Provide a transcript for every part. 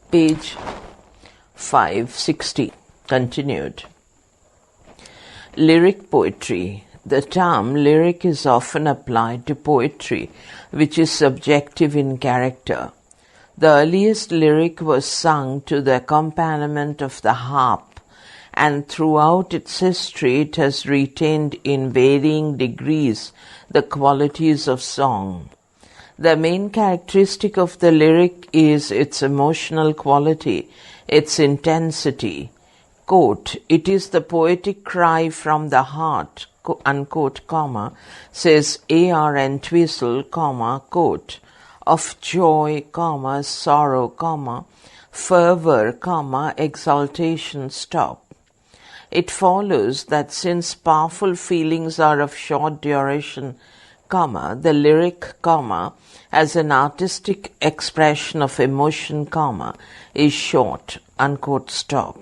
Page 560. Continued. Lyric poetry. The term lyric is often applied to poetry, which is subjective in character. The earliest lyric was sung to the accompaniment of the harp, and throughout its history it has retained in varying degrees the qualities of song. The main characteristic of the lyric is its emotional quality, its intensity. Quote, "It is the poetic cry from the heart," unquote, comma, says A.R. Entwistle, comma, quote, "of joy, comma, sorrow, comma, fervor, comma, exaltation," stop. It follows that since powerful feelings are of short duration, comma, the lyric, comma, as an artistic expression of emotion, comma, is short, unquote, stop.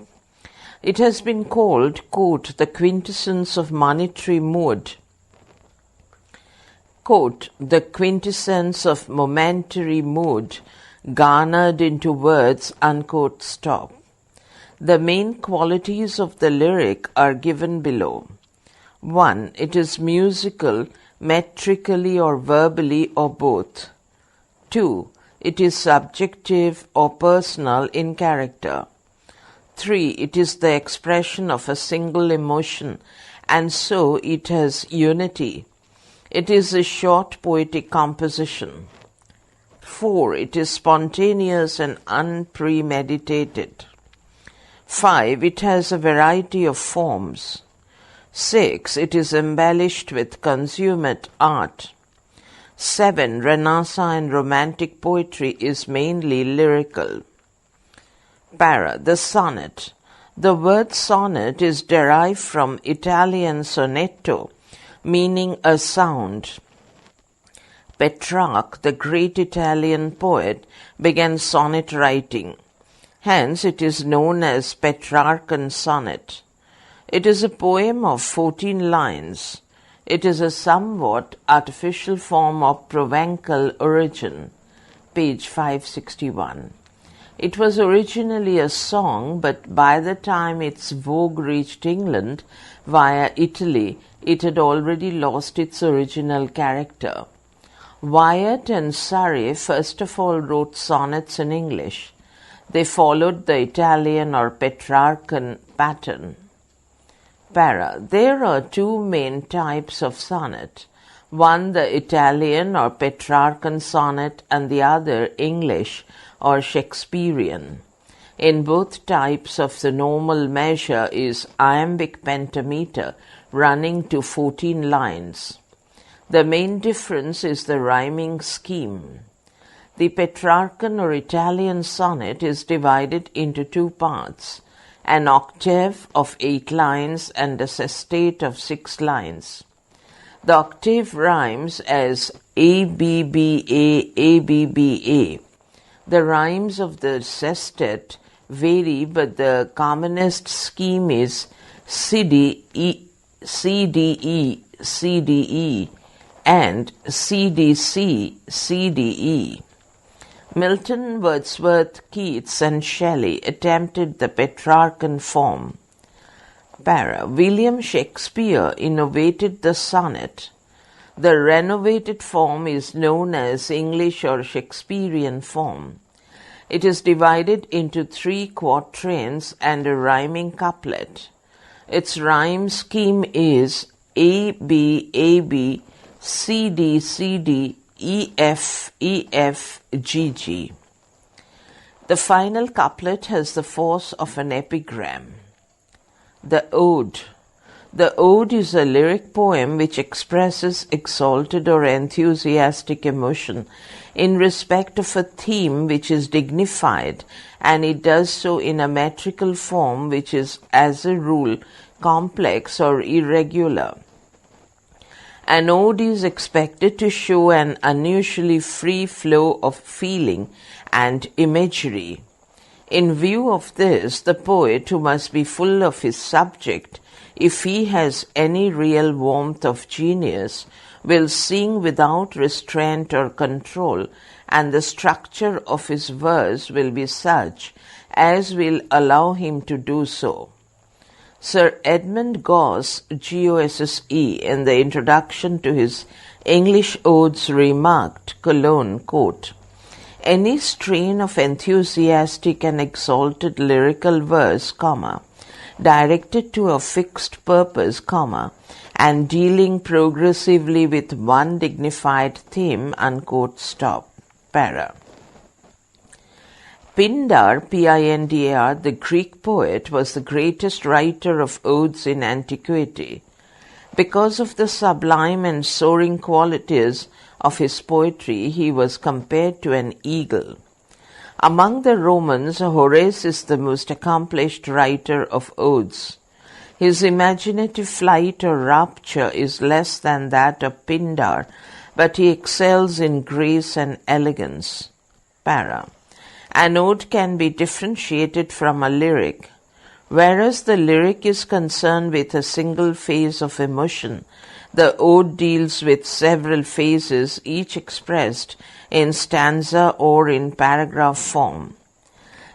It has been called, quote, "the quintessence of monetary mood," quote, "the quintessence of momentary mood garnered into words," unquote, stop. The main qualities of the lyric are given below. 1. It is musical, metrically or verbally or both. 2. It is subjective or personal in character. 3. It is the expression of a single emotion, and so it has unity. It is a short poetic composition. 4. It is spontaneous and unpremeditated. 5. It has a variety of forms. 6. It is embellished with consummate art. 7. Renaissance and Romantic poetry is mainly lyrical. Para. The sonnet. The word sonnet is derived from Italian sonetto, meaning a sound. Petrarch, the great Italian poet, began sonnet writing. Hence it is known as Petrarchan sonnet. It is a poem of 14 lines. It is a somewhat artificial form of Provençal origin. Page 561. It was originally a song, but by the time its vogue reached England via Italy, it had already lost its original character. Wyatt and Surrey first of all wrote sonnets in English. They followed the Italian or Petrarchan pattern. Para. There are two main types of sonnet. One the Italian or Petrarchan sonnet, and the other English or Shakespearean. In both types of the normal measure is iambic pentameter running to 14 lines. The main difference is the rhyming scheme. The Petrarchan or Italian sonnet is divided into two parts, an octave of 8 lines and a sestet of 6 lines. The octave rhymes as ABBA, ABBA. The rhymes of the sestet vary, but the commonest scheme is CDE, CDE, CDE, and CDC, CDE. Milton, Wordsworth, Keats, and Shelley attempted the Petrarchan form. Para. William Shakespeare innovated the sonnet. The renovated form is known as English or Shakespearean form. It is divided into 3 quatrains and a rhyming couplet. Its rhyme scheme is A, B, A, B, C, D, C, D, E, F, E, F, G, G. The final couplet has the force of an epigram. The Ode. The ode is a lyric poem which expresses exalted or enthusiastic emotion in respect of a theme which is dignified, and it does so in a metrical form which is, as a rule, complex or irregular. An ode is expected to show an unusually free flow of feeling and imagery. In view of this, the poet, who must be full of his subject, if he has any real warmth of genius, will sing without restraint or control, and the structure of his verse will be such as will allow him to do so. Sir Edmund Gosse, Gosse, in the introduction to his English Odes remarked, quote, "Any strain of enthusiastic and exalted lyrical verse, directed to a fixed purpose, and dealing progressively with one dignified theme," unquote, para. Pindar, Pindar, the Greek poet, was the greatest writer of odes in antiquity. Because of the sublime and soaring qualities of his poetry, he was compared to an eagle. Among the Romans, Horace is the most accomplished writer of odes. His imaginative flight or rapture is less than that of Pindar, but he excels in grace and elegance. Para. An ode can be differentiated from a lyric. Whereas the lyric is concerned with a single phase of emotion, the ode deals with several phases, each expressed in stanza or in paragraph form.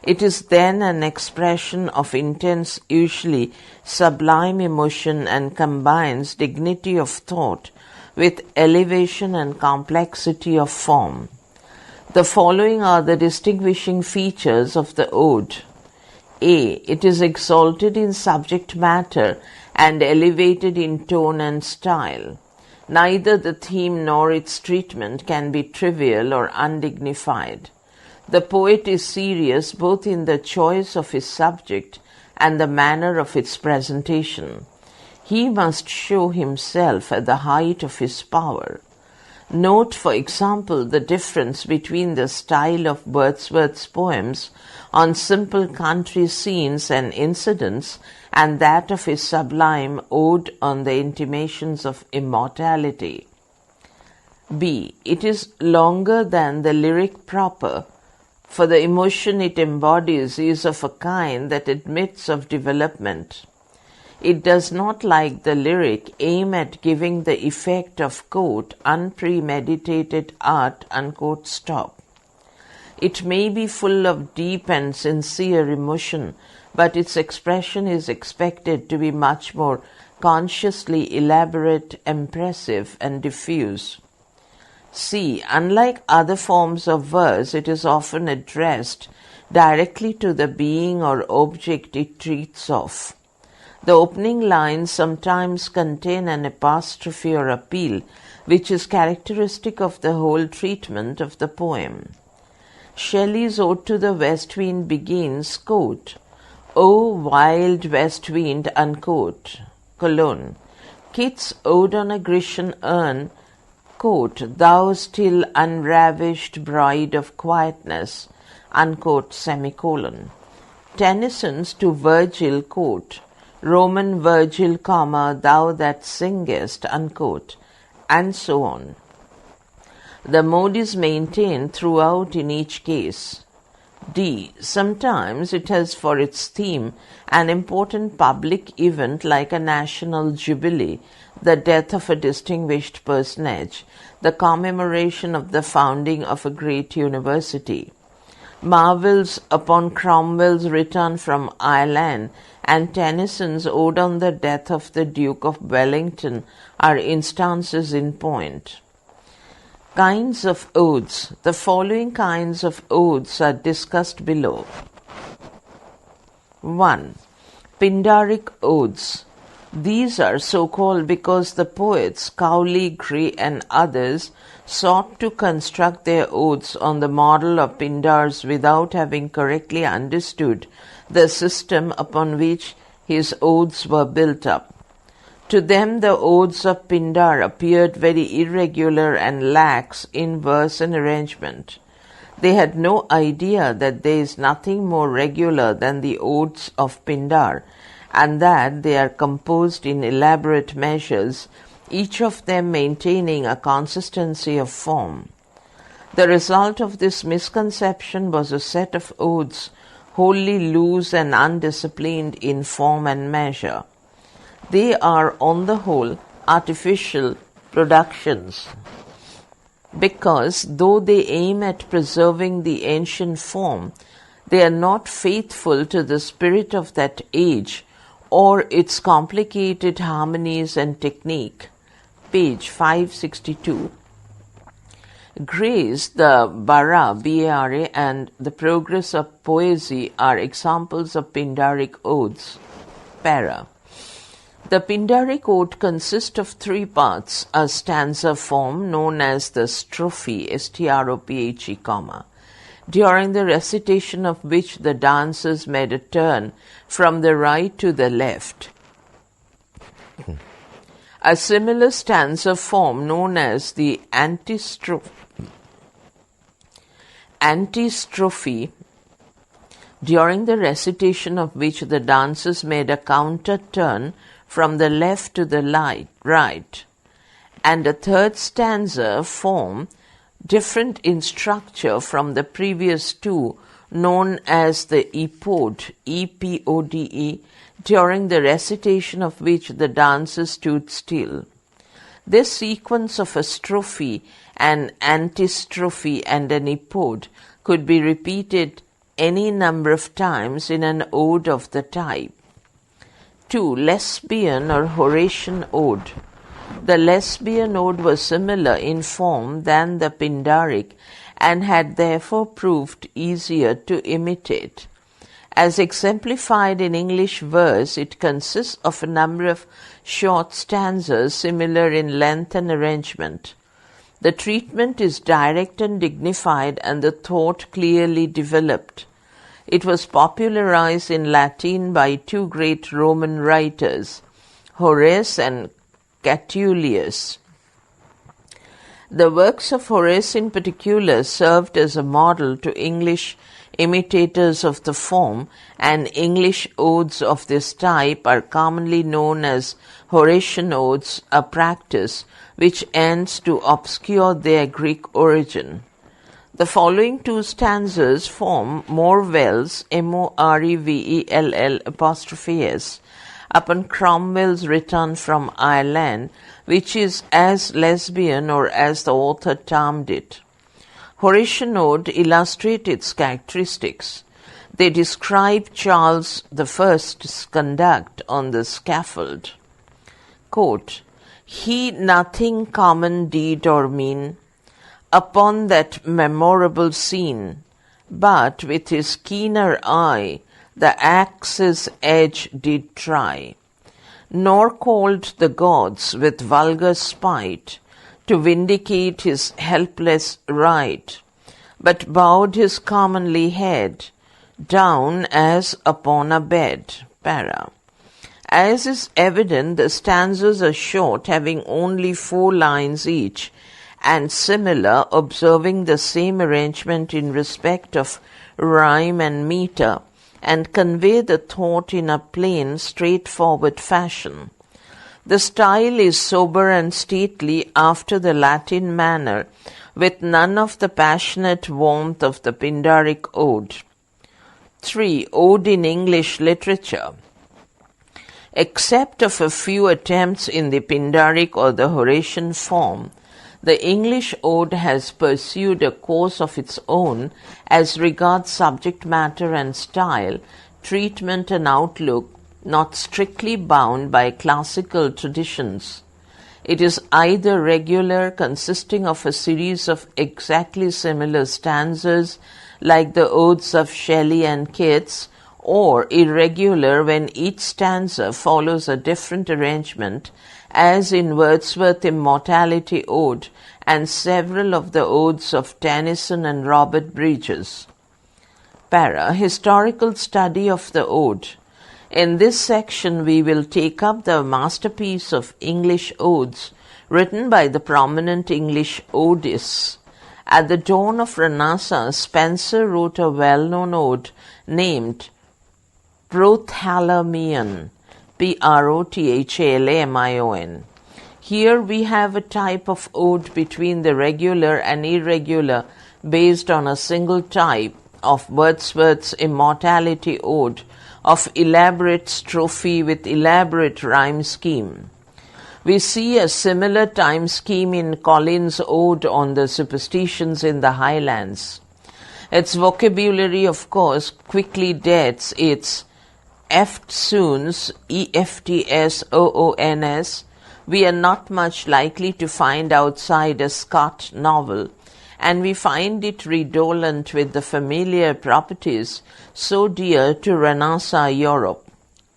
It is then an expression of intense, usually sublime emotion, and combines dignity of thought with elevation and complexity of form. The following are the distinguishing features of the ode. A. It is exalted in subject matter and elevated in tone and style. Neither the theme nor its treatment can be trivial or undignified. The poet is serious both in the choice of his subject and the manner of its presentation. He must show himself at the height of his power. Note, for example, the difference between the style of Wordsworth's poems on simple country scenes and incidents and that of his sublime ode on the intimations of immortality. B. It is longer than the lyric proper, for the emotion it embodies is of a kind that admits of development. It does not, like the lyric, aim at giving the effect of, quote, unpremeditated art, unquote, It may be full of deep and sincere emotion, but its expression is expected to be much more consciously elaborate, impressive, and diffuse. C. Unlike other forms of verse, it is often addressed directly to the being or object it treats of. The opening lines sometimes contain an apostrophe or appeal, which is characteristic of the whole treatment of the poem. Shelley's Ode to the West Wind begins, quote, O wild west wind, unquote, colon. Keats' Ode on a Grecian Urn, quote, thou still unravished bride of quietness, unquote, semicolon. Tennyson's to Virgil, quote, Roman Virgil, thou that singest, unquote, and so on. The mode is maintained throughout in each case. D. Sometimes it has for its theme an important public event like a national jubilee, the death of a distinguished personage, the commemoration of the founding of a great university. Marvell's upon Cromwell's return from Ireland and Tennyson's Ode on the Death of the Duke of Wellington are instances in point. Kinds of odes. The following kinds of odes are discussed below. 1. Pindaric odes. These are so called because the poets Cowley, Gray, and others sought to construct their odes on the model of Pindar's without having correctly understood the system upon which his odes were built up. To them the odes of Pindar appeared very irregular and lax in verse and arrangement. They had no idea that there is nothing more regular than the odes of Pindar, and that they are composed in elaborate measures, each of them maintaining a consistency of form. The result of this misconception was a set of odes wholly loose and undisciplined in form and measure. They are, on the whole, artificial productions. because though they aim at preserving the ancient form, they are not faithful to the spirit of that age or its complicated harmonies and technique. Page 562. Grace, the Bara, B-A-R-A, and the progress of poesy are examples of Pindaric odes. Para. The Pindaric ode consists of three parts: a stanza form known as the strophe, S-T-R-O-P-H-E, during the recitation of which the dancers made a turn from the right to the left. A similar stanza form known as the antistrophe, during the recitation of which the dancers made a counter turn from the left to the right, and a third stanza form, different in structure from the previous two, known as the epode, E-P-O-D-E, during the recitation of which the dancers stood still. This sequence of a strophe, an antistrophe, and an epode could be repeated any number of times in an ode of the type. 2. Lesbian or Horatian ode. The Lesbian ode was similar in form than the Pindaric and had therefore proved easier to imitate. As exemplified in English verse, it consists of a number of short stanzas similar in length and arrangement. The treatment is direct and dignified, and the thought clearly developed. It was popularized in Latin by two great Roman writers, Horace and Catullus. The works of Horace in particular served as a model to English imitators of the form, and English odes of this type are commonly known as Horatian odes, a practice which ends to obscure their Greek origin. The following two stanzas form Morvell's, Morevell', upon Cromwell's return from Ireland, which is as lesbian, or as the author termed it. Horatian ode illustrate its characteristics. They describe Charles I's conduct on the scaffold. Quote, "He nothing common did or mean upon that memorable scene, but with his keener eye the axe's edge did try, nor called the gods with vulgar spite to vindicate his helpless right, but bowed his commonly head down as upon a bed." Para. As is evident, the stanzas are short, having only 4 lines each, and similar, observing the same arrangement in respect of rhyme and meter, and convey the thought in a plain, straightforward fashion. The style is sober and stately after the Latin manner, with none of the passionate warmth of the Pindaric ode. 3. Ode in English literature. Except of a few attempts in the Pindaric or the Horatian form, the English ode has pursued a course of its own as regards subject matter and style, treatment and outlook, not strictly bound by classical traditions. It is either regular, consisting of a series of exactly similar stanzas, like the odes of Shelley and Keats, or irregular when each stanza follows a different arrangement, as in Wordsworth's Immortality Ode and several of the odes of Tennyson and Robert Bridges. Para. Historical study of the ode. In this section we will take up the masterpiece of English odes written by the prominent English odists. At the dawn of Renaissance, Spenser wrote a well-known ode named Prothalamion, Prothalamion. Here we have a type of ode between the regular and irregular, based on a single type of Wordsworth's Immortality Ode, of elaborate strophe with elaborate rhyme scheme. We see a similar time scheme in Collins' Ode on the Superstitions in the Highlands. Its vocabulary, of course, quickly dates its eftsoons, EFTSOONS, we are not much likely to find outside a Scott novel, and we find it redolent with the familiar properties so dear to Renaissance Europe.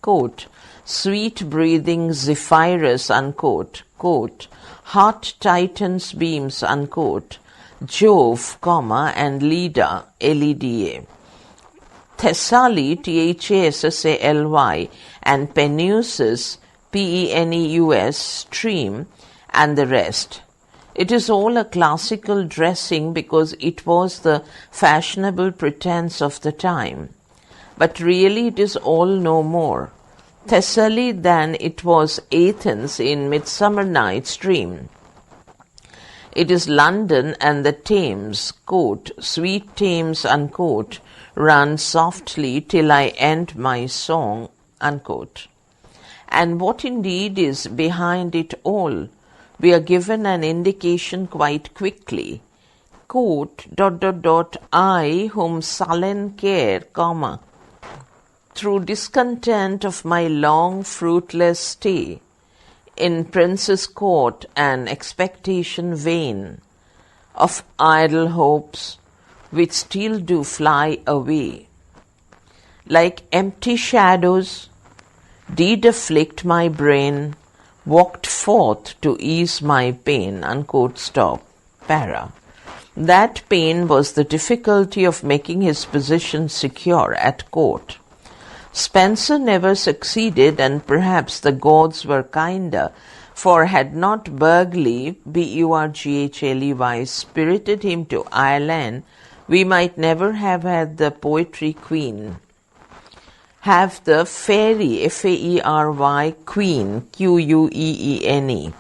Quote, sweet-breathing Zephyrus, unquote, quote, hot Titan's beams, unquote, Jove, and Leda, Leda. Thessaly, Thassaly, and Peneusis, Peneus, stream, and the rest. It is all a classical dressing because it was the fashionable pretense of the time. But really it is all no more Thessaly than it was Athens in Midsummer Night's Dream. It is London and the Thames, quote, sweet Thames, unquote, run softly till I end my song, unquote. And what indeed is behind it all? We are given an indication quite quickly. Quote, ... I whom sullen care, through discontent of my long fruitless stay, in prince's court and expectation vain, of idle hopes, which still do fly away, like empty shadows, did afflict my brain, walked forth to ease my pain, unquote, stop, para. That pain was the difficulty of making his position secure at court. Spenser never succeeded, and perhaps the gods were kinder, for had not Burghley, Burghley, spirited him to Ireland, we might never have had the poetry queen, have the fairy, Fairy, queen, Queene.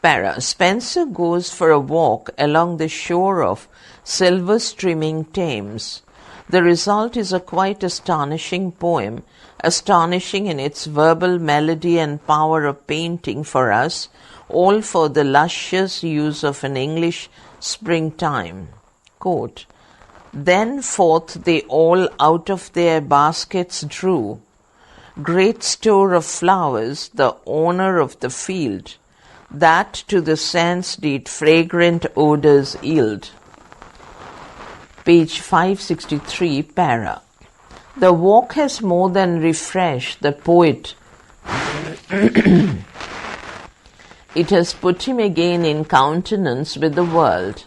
Para. Spenser goes for a walk along the shore of silver-streaming Thames. The result is a quite astonishing poem, astonishing in its verbal melody and power of painting for us, all for the luscious use of an English springtime. Quote, then forth they all out of their baskets drew, great store of flowers, the owner of the field, that to the sense did fragrant odours yield. Page 563, para. The walk has more than refreshed the poet. It has put him again in countenance with the world.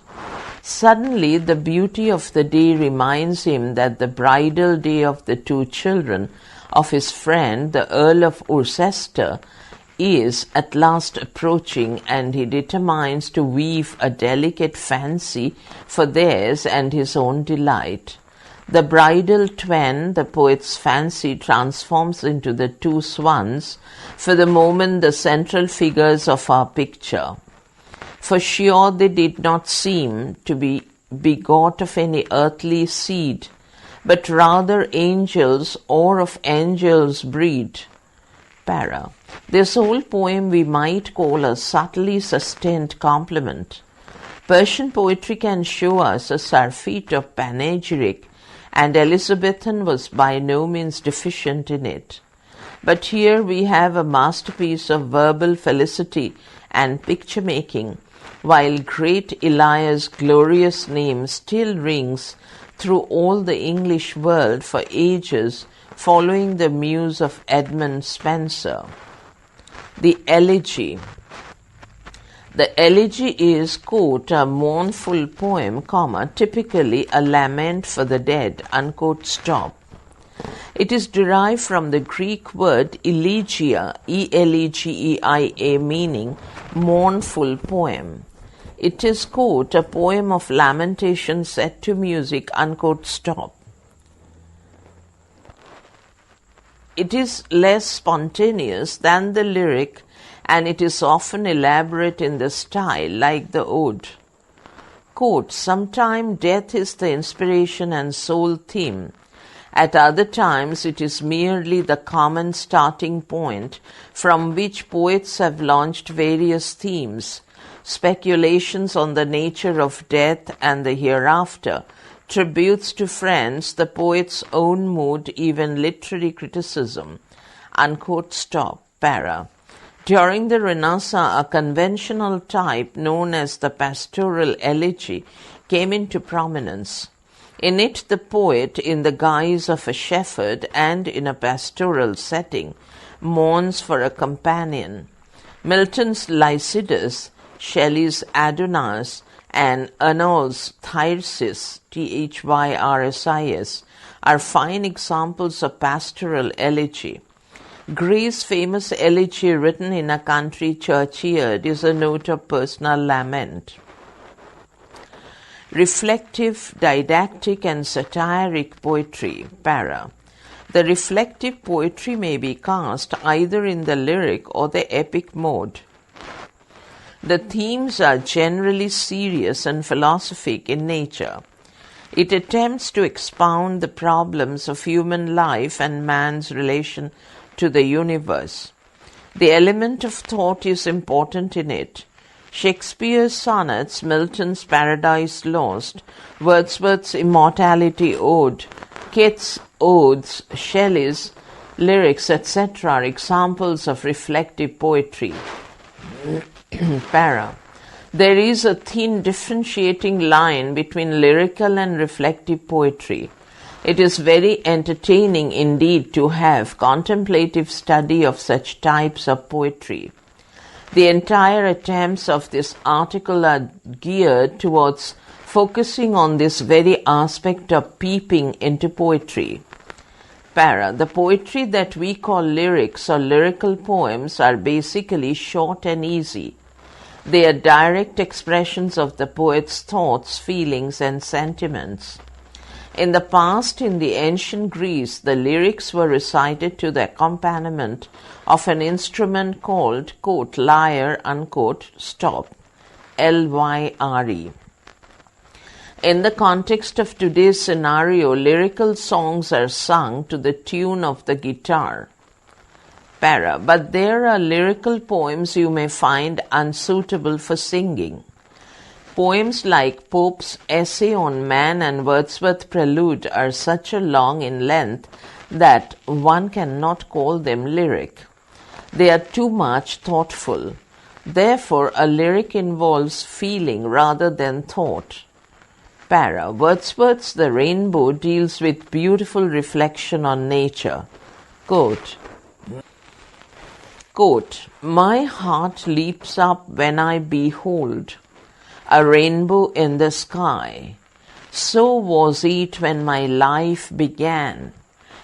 Suddenly the beauty of the day reminds him that the bridal day of the two children of his friend, the Earl of Worcester, is at last approaching, and he determines to weave a delicate fancy for theirs and his own delight. The bridal twain, the poet's fancy transforms into the two swans, for the moment the central figures of our picture. For sure they did not seem to be begot of any earthly seed, but rather angels or of angels' breed. Para. This whole poem we might call a subtly sustained compliment. Persian poetry can show us a surfeit of panegyric, and Elizabethan was by no means deficient in it. But here we have a masterpiece of verbal felicity and picture-making, while great Elias' glorious name still rings through all the English world for ages, following the muse of Edmund Spenser. The Elegy. The elegy is, quote, a mournful poem, typically a lament for the dead, unquote, stop. It is derived from the Greek word elegia, E-L-E-G-E-I-A, meaning mournful poem. It is, quote, a poem of lamentation set to music, unquote, stop. It is less spontaneous than the lyric, and it is often elaborate in the style, like the ode. Quote, sometime death is the inspiration and sole theme, At other times, it is merely the common starting point from which poets have launched various themes, speculations on the nature of death and the hereafter, tributes to friends, the poet's own mood, even literary criticism. Unquote, stop, para. During the Renaissance, a conventional type known as the pastoral elegy came into prominence. In it, the poet, in the guise of a shepherd and in a pastoral setting, mourns for a companion. Milton's Lycidas, Shelley's Adonais, and Arnold's Thyrsis, Thyrsis, are fine examples of pastoral elegy. Gray's famous elegy, written in a country churchyard, is a note of personal lament. Reflective, didactic, and satiric poetry, para. The reflective poetry may be cast either in the lyric or the epic mode. The themes are generally serious and philosophic in nature. It attempts to expound the problems of human life and man's relation to the universe. The element of thought is important in it. Shakespeare's sonnets, Milton's Paradise Lost, Wordsworth's Immortality Ode, Keats' odes, Shelley's lyrics, etc. are examples of reflective poetry. Para. There is a thin differentiating line between lyrical and reflective poetry. It is very entertaining indeed to have contemplative study of such types of poetry. The entire attempts of this article are geared towards focusing on this very aspect of peeping into poetry. Para. The poetry that we call lyrics or lyrical poems are basically short and easy. They are direct expressions of the poet's thoughts, feelings, and sentiments. In the past, in the ancient Greece, the lyrics were recited to the accompaniment of an instrument called, quote, lyre, unquote, stop, Lyre. In the context of today's scenario, lyrical songs are sung to the tune of the guitar. Para. But there are lyrical poems you may find unsuitable for singing. Poems like Pope's Essay on Man and Wordsworth's Prelude are such a long in length that one cannot call them lyric. They are too much thoughtful. Therefore, a lyric involves feeling rather than thought. Para. Wordsworth's The Rainbow deals with beautiful reflection on nature. Quote, my heart leaps up when I behold a rainbow in the sky. So was it when my life began.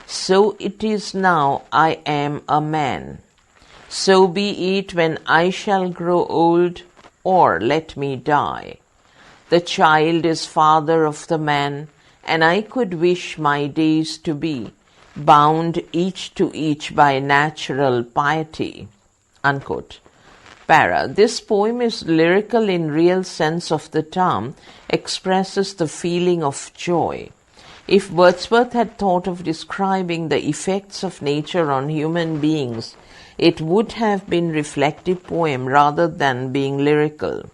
So it is now I am a man. So be it when I shall grow old, or let me die. The child is father of the man, and I could wish my days to be bound each to each by natural piety. Unquote. Para. This poem is lyrical in real sense of the term, expresses the feeling of joy. If Wordsworth had thought of describing the effects of nature on human beings, it would have been reflective poem rather than being lyrical.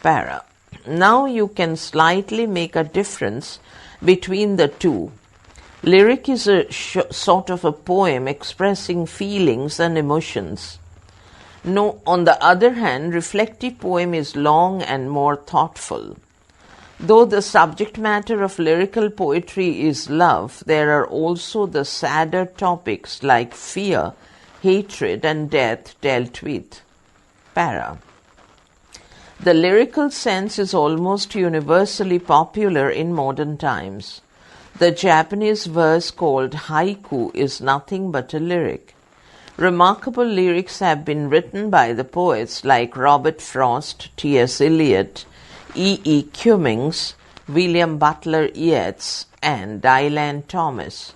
Para. Now you can slightly make a difference between the two. Lyric is a sort of a poem expressing feelings and emotions. No, on the other hand, reflective poem is long and more thoughtful. Though the subject matter of lyrical poetry is love, there are also the sadder topics like fear, hatred, and death dealt with. Para. The lyrical sense is almost universally popular in modern times. The Japanese verse called haiku is nothing but a lyric. Remarkable lyrics have been written by the poets like Robert Frost, T.S. Eliot, E. Cummings, William Butler Yeats, and Dylan Thomas.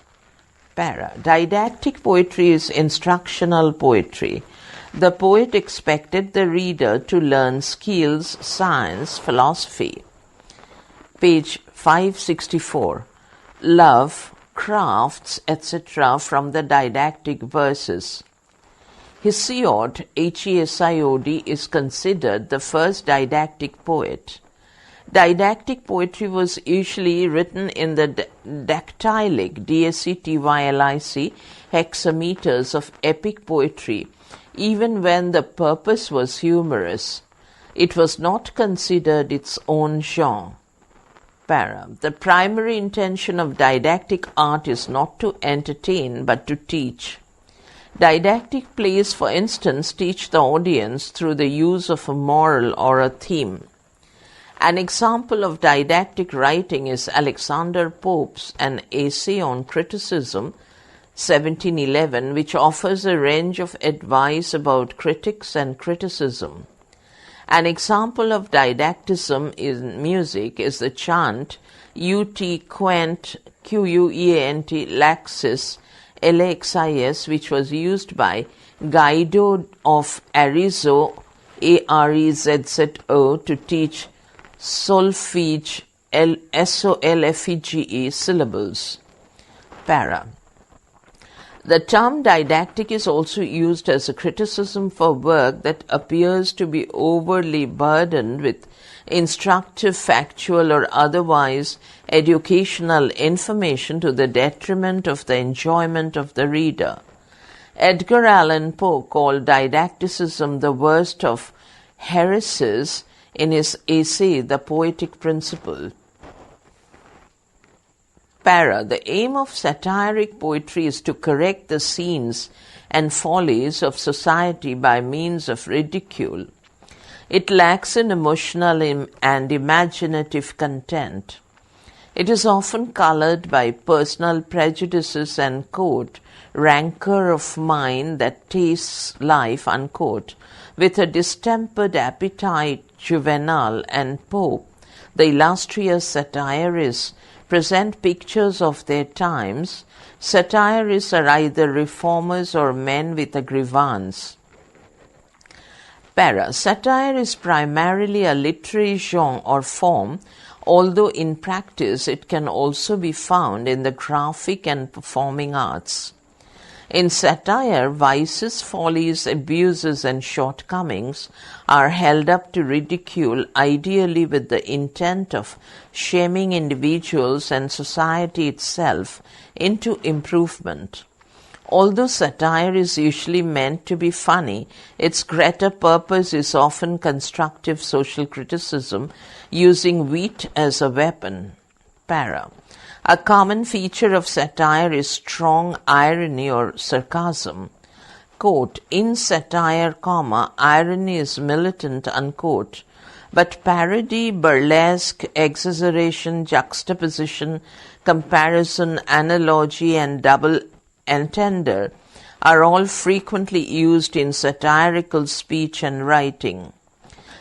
Para. Didactic poetry is instructional poetry. The poet expected the reader to learn skills, science, philosophy. Page 564. Love, crafts, etc. from the didactic verses. Hesiod, Hesiod, is considered the first didactic poet. Didactic poetry was usually written in the dactylic, D-A-C-T-Y-L-I-C, hexameters of epic poetry, even when the purpose was humorous. It was not considered its own genre. Para. The primary intention of didactic art is not to entertain but to teach. Didactic plays, for instance, teach the audience through the use of a moral or a theme. An example of didactic writing is Alexander Pope's An Essay on Criticism, 1711, which offers a range of advice about critics and criticism. An example of didacticism in music is the chant Ut quent, Queant, laxis, Laxis, which was used by Guido of Arezzo, Arezzo, to teach solfege, solfege syllables. Para. The term didactic is also used as a criticism for work that appears to be overly burdened with instructive, factual, or otherwise educational information to the detriment of the enjoyment of the reader. Edgar Allan Poe called didacticism the worst of heresies in his essay, The Poetic Principle. Para. The aim of satiric poetry is to correct the sins and follies of society by means of ridicule. It lacks in emotional and imaginative content. It is often colored by personal prejudices and, quote, rancor of mind that tastes life, unquote, with a distempered appetite. Juvenal and Poe, the illustrious satirists, present pictures of their times. Satirists are either reformers or men with a grievance. Para. Satire is primarily a literary genre or form, although in practice it can also be found in the graphic and performing arts. In satire, vices, follies, abuses, and shortcomings are held up to ridicule, ideally with the intent of shaming individuals and society itself into improvement. Although satire is usually meant to be funny, its greater purpose is often constructive social criticism, using wit as a weapon. Para. A common feature of satire is strong irony or sarcasm. Quote, in satire, irony is militant, unquote, but parody, burlesque, exaggeration, juxtaposition, comparison, analogy, and double entendre are all frequently used in satirical speech and writing.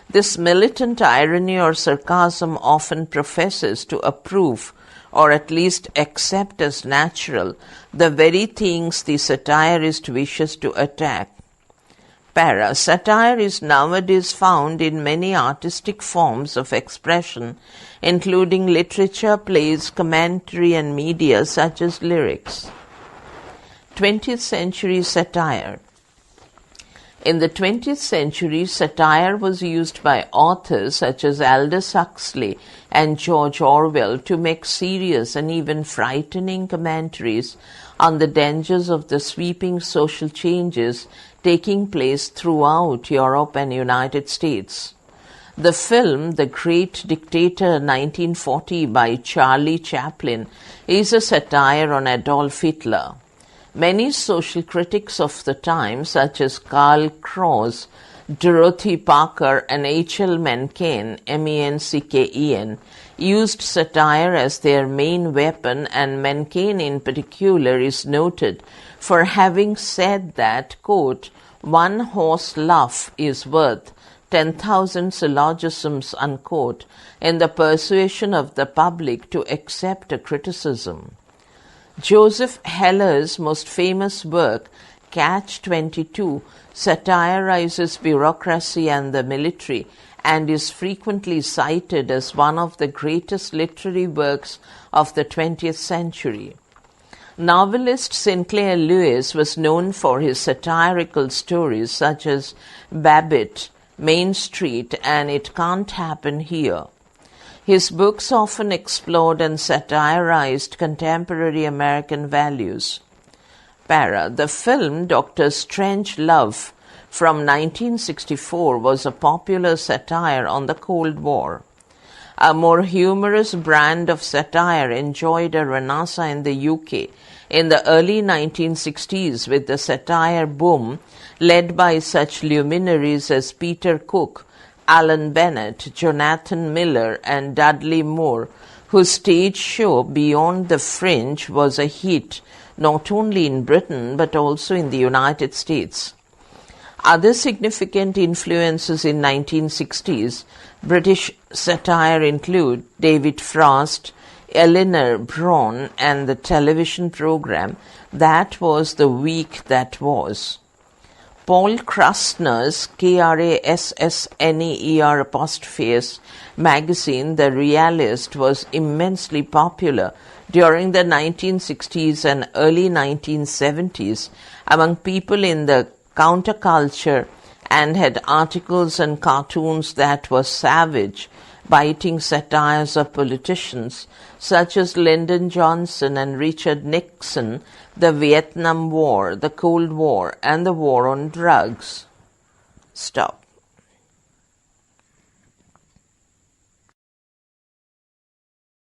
This militant irony or sarcasm often professes to approve or at least accept as natural the very things the satirist wishes to attack. Para. Satire is nowadays found in many artistic forms of expression, including literature, plays, commentary, and media such as lyrics. 20th century satire. In the 20th century, satire was used by authors such as Aldous Huxley and George Orwell to make serious and even frightening commentaries on the dangers of the sweeping social changes taking place throughout Europe and United States. The film The Great Dictator 1940 by Charlie Chaplin is a satire on Adolf Hitler. Many social critics of the time, such as Karl Kraus, Dorothy Parker, and H.L. Mencken, M-E-N-C-K-E-N, used satire as their main weapon, and Mencken in particular is noted for having said that, quote, one horse laugh is worth 10,000 syllogisms, unquote, in the persuasion of the public to accept a criticism. Joseph Heller's most famous work, Catch-22, satirizes bureaucracy and the military and is frequently cited as one of the greatest literary works of the 20th century. Novelist Sinclair Lewis was known for his satirical stories such as Babbitt, Main Street, and It Can't Happen Here. His books often explored and satirized contemporary American values. Para. The film Dr. Strangelove from 1964 was a popular satire on the Cold War. A more humorous brand of satire enjoyed a renaissance in the UK in the early 1960s with the satire boom led by such luminaries as Peter Cook, Alan Bennett, Jonathan Miller, and Dudley Moore, whose stage show Beyond the Fringe was a hit not only in Britain but also in the United States. Other significant influences in 1960s British satire include David Frost, Eleanor Bron, and the television program That Was the Week That Was. Paul Krassner's Krassner magazine The Realist was immensely popular during the 1960s and early 1970s among people in the counterculture and had articles and cartoons that were savage, biting satires of politicians such as Lyndon Johnson and Richard Nixon, the Vietnam War, the Cold War, and the war on drugs. Stop.